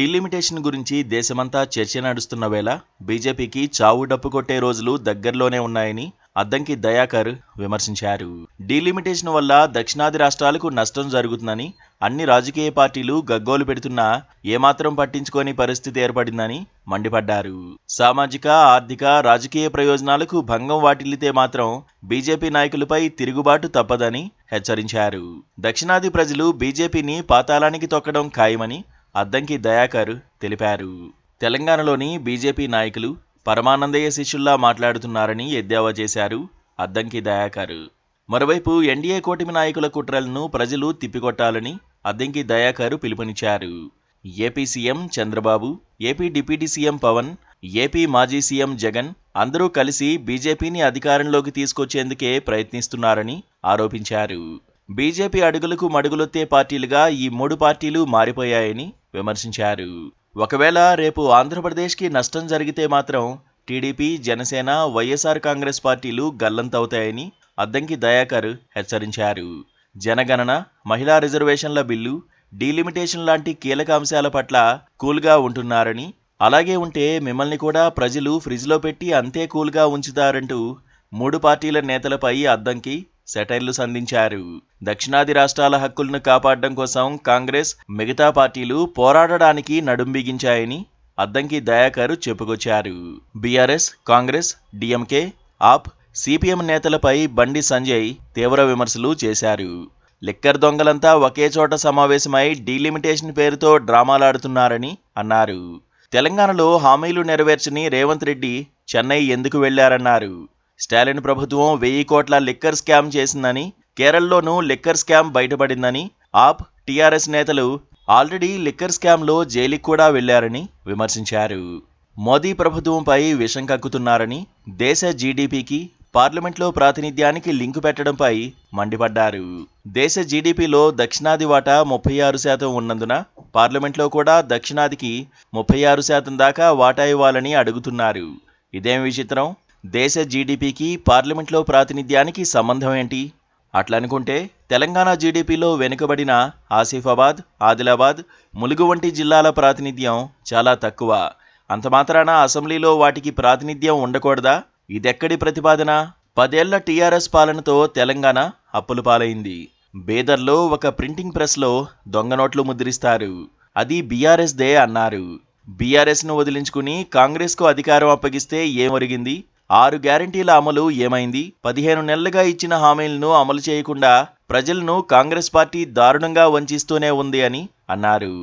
Delimitation గురించి దేశమంతా చర్చ నడుస్తున్న వేళ బీజేపీకి చావు డప్పు కొట్టే రోజులు దగ్గరలోనే ఉన్నాయని అద్దంకి దయాకర్ విమర్శించారు. డీలిమిటేషన్ వల్ల దక్షిణాది రాష్ట్రాలకు నష్టం జరుగుతుందని అన్ని రాజకీయ పార్టీలు గగ్గోలు పెడుతున్నా ఏమాత్రం పట్టించుకోని పరిస్థితి ఏర్పడిందని మండిపడ్డారు. సామాజిక, ఆర్థిక, రాజకీయ ప్రయోజనాలకు భంగం వాటిల్లితే మాత్రం బీజేపీ నాయకులపై తిరుగుబాటు తప్పదని హెచ్చరించారు. దక్షిణాది ప్రజలు బీజేపీని పాతాళానికి తొక్కడం ఖాయమని అద్దంకి దయాకర్ తెలిపారు. తెలంగాణలోని బీజేపీ నాయకులు పరమానందయ్య శిష్యుల్లా మాట్లాడుతున్నారని ఎద్దేవా చేశారు అద్దంకి దయాకర్. మరోవైపు ఎన్డీఏ కూటమి నాయకుల కుట్రలను ప్రజలు తిప్పికొట్టాలని అద్దంకి దయాకర్ పిలుపునిచ్చారు. AP CM Chandrababu, AP deputy CM Pawan, AP మాజీ సీఎం జగన్ అందరూ కలిసి బీజేపీని అధికారంలోకి తీసుకొచ్చేందుకే ప్రయత్నిస్తున్నారని ఆరోపించారు. బీజేపీ అడుగులకు మడుగులొత్తే పార్టీలుగా ఈ మూడు పార్టీలు మారిపోయాయని విమర్శించారు. ఒకవేళ రేపు ఆంధ్రప్రదేశ్కి నష్టం జరిగితే మాత్రం టీడీపీ, జనసేన, వైఎస్ఆర్ కాంగ్రెస్ పార్టీలు గల్లంతవుతాయని అద్దంకి దయాకర్ హెచ్చరించారు. జనగణన, మహిళా రిజర్వేషన్ల బిల్లు, డీలిమిటేషన్ లాంటి కీలక అంశాల పట్ల కూల్గా ఉంటున్నారని, అలాగే ఉంటే మిమ్మల్ని కూడా ప్రజలు ఫ్రిడ్జ్లో పెట్టి అంతే కూల్గా ఉంచుతారంటూ మూడు పార్టీల నేతలపై అద్దంకి సెటైర్లు సంధించారు. దక్షిణాది రాష్ట్రాల హక్కులను కాపాడడం కోసం కాంగ్రెస్, మిగతా పార్టీలు పోరాడడానికి నడుం బిగించాయని అద్దంకి దయాకర్ చెప్పుకొచ్చారు. బీఆర్ఎస్, కాంగ్రెస్, డీఎంకే, ఆప్, సిపిఎం నేతలపై బండి సంజయ్ తీవ్ర విమర్శలు చేశారు. లిక్కర్ దొంగలంతా ఒకే చోట సమావేశమై డీలిమిటేషన్ పేరుతో డ్రామాలాడుతున్నారని అన్నారు. తెలంగాణలో హామీలు నెరవేర్చని రేవంత్ రెడ్డి చెన్నై ఎందుకు వెళ్లారన్నారు. స్టాలిన్ ప్రభుత్వం 1000 కోట్ల లిక్కర్ స్కామ్ చేసిందని, కేరళలోనూ లిక్కర్ స్కామ్ బయటపడిందని, ఆప్, టీఆర్ఎస్ నేతలు ఆల్రెడీ లిక్కర్ స్కామ్లో జైలుకి కూడా వెళ్లారని విమర్శించారు. మోదీ ప్రభుత్వంపై విషం కక్కుతున్నారని, దేశ జీడీపీకి పార్లమెంట్లో ప్రాతినిధ్యానికి లింకు పెట్టడంపై మండిపడ్డారు. దేశ జీడీపీలో దక్షిణాది వాటా 36% ఉన్నందున పార్లమెంట్లో కూడా దక్షిణాదికి 36% దాకా వాటా ఇవ్వాలని అడుగుతున్నారు. ఇదేం విచిత్రం? దేశ జీడీపీకి పార్లమెంట్లో ప్రాతినిధ్యానికి సంబంధం ఏంటి? అట్లనుకుంటే తెలంగాణ జీడీపీలో వెనుకబడిన ఆసిఫాబాద్, ఆదిలాబాద్, ములుగు వంటి జిల్లాల ప్రాతినిధ్యం చాలా తక్కువ. అంత మాత్రాన అసెంబ్లీలో వాటికి ప్రాతినిధ్యం ఉండకూడదా? ఇదెక్కడి ప్రతిపాదన? 10 ఏళ్ల టీఆర్ఎస్ పాలనతో తెలంగాణ అప్పుల పాలైంది. బీదర్లో ఒక ప్రింటింగ్ ప్రెస్లో దొంగ నోట్లు ముద్రిస్తారు. అది బీఆర్ఎస్దే అన్నారు. బీఆర్ఎస్ను వదిలించుకుని కాంగ్రెస్కు అధికారం అప్పగిస్తే ఏం ఒరిగింది? 6 గ్యారంటీల అమలు ఏమైంది? 15 నెలలుగా ఇచ్చిన హామీలను అమలు చేయకుండా ప్రజలను కాంగ్రెస్ పార్టీ దారుణంగా వంచిస్తూనే ఉంది అని అన్నారు.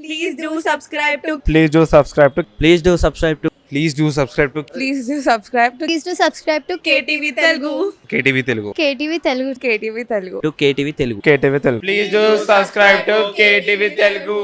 Please do subscribe to Please do subscribe to Please do subscribe to Please do subscribe to Please do subscribe to Please do subscribe to KTV Telugu. KTV Telugu. KTV Telugu. KTV Telugu. KTV Telugu. KTV Telugu. Please do subscribe to KTV Telugu.